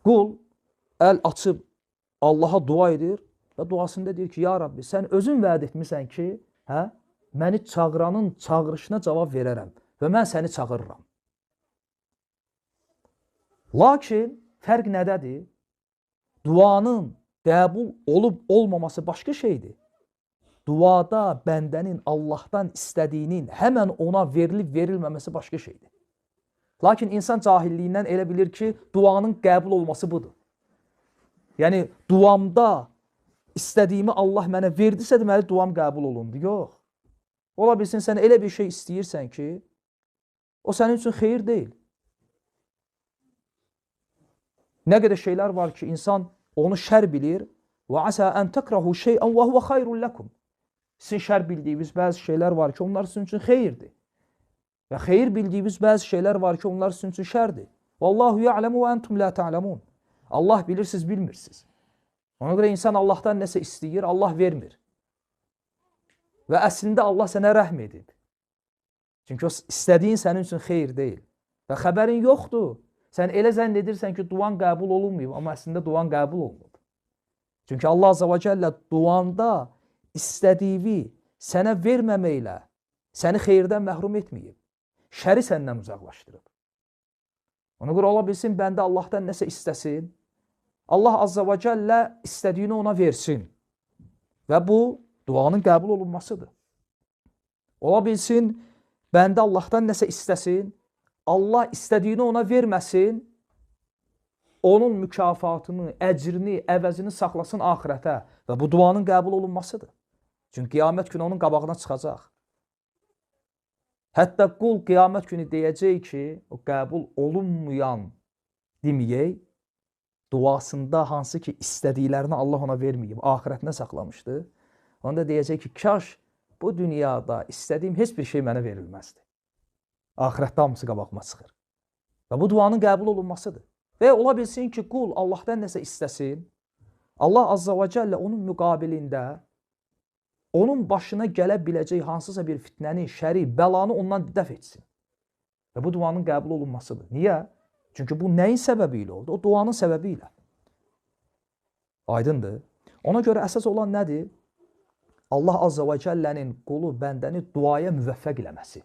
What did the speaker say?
Qul əl açıb Allaha dua edir və duasında deyir ki, ya Rabbi, sən özün vəd etmirsən ki, məni çağıranın çağırışına cavab verərəm və mən səni çağırıram. Lakin fərq nədədir? Duanın qəbul olub olmaması başqa şeydir. Duada bəndənin Allahdan istədiyinin həmən ona verilib verilməməsi başqa şeydir. Lakin insan cahilliyindən elə bilir ki, duanın qəbul olması budur. Yəni, duamda istədiyimi Allah mənə verdisə, deməli, duam qəbul olundu. Yox. Ola bilsin, sən elə bir şey istəyirsən ki, o sənin üçün xeyir deyil. Nə qədər şeylər var ki, insan onu şər bilir. وَعَسَى أَنْ تَكْرَهُ شَيْئًا وَهُوَ خَيْرٌ لَكُمْ. Sizin şər bildiyiniz bəzi şeylər var ki, onlar sizin üçün xeyirdir. Və xeyir bildiyiniz bəzi şeylər var ki, onlar sizin üçün şərdir. وَاللّٰهُ يَعْلَمُ وَأَنْتُمْ لَا تَعْلَمُونَ. Allah bilir, siz bilmirsiniz. Ona görə insan Allahdan nəsə istəyir, Allah vermir. Və əslində Allah sənə rəhm edib. Çünki o istədiyin sənin üçün xeyir deyil. Və xəbərin yoxdur. Sən elə zənn edirsən ki, duan qəbul olunmayıb, amma əslində duan qəbul olunub. Çünki Allah Azza və Cəllə duanda istədiyi sənə verməməklə səni xeyirdən məhrum etməyib. Şəri səndən uzaqlaşdırıb. Ona görə ola bilsin, bəndə Allahdan nəsə istəsin. Allah Azza və Cəllə istədiyini ona versin. Və bu, duanın qəbul olunmasıdır. Ola bilsin, bəndə Allahdan nəsə istəsin. Allah istədiyini ona verməsin, onun mükafatını, əcrini, əvəzini saxlasın axirətə və bu duanın qəbul olunmasıdır. Çünki qiyamət günü onun qabağına çıxacaq. Hətta qul qiyamət günü deyəcək ki, o qəbul olunmayan deməyək, duasında hansı ki istədiklərini Allah ona verməyib, axirətinə saxlamışdı. Onda deyəcək ki, kaş bu dünyada istədiyim heç bir şey mənə verilməzdi. Axirətdə hamısı qabağıma çıxır. Və bu duanın qəbul olunmasıdır. Və ola bilsin ki, qul Allahdan nəsə istəsin, Allah Azza və Cəllə onun müqabilində onun başına gələ biləcək hansısa bir fitnəni, şəri, bəlanı ondan dəf etsin. Və bu duanın qəbul olunmasıdır. Niyə? Çünki bu nəyin səbəbi ilə oldu? O duanın səbəbi ilə. Aydındır. Ona görə əsas olan nədir? Allah Azza və Cəllənin qulu, bəndəni duaya müvəffəq eləməsi.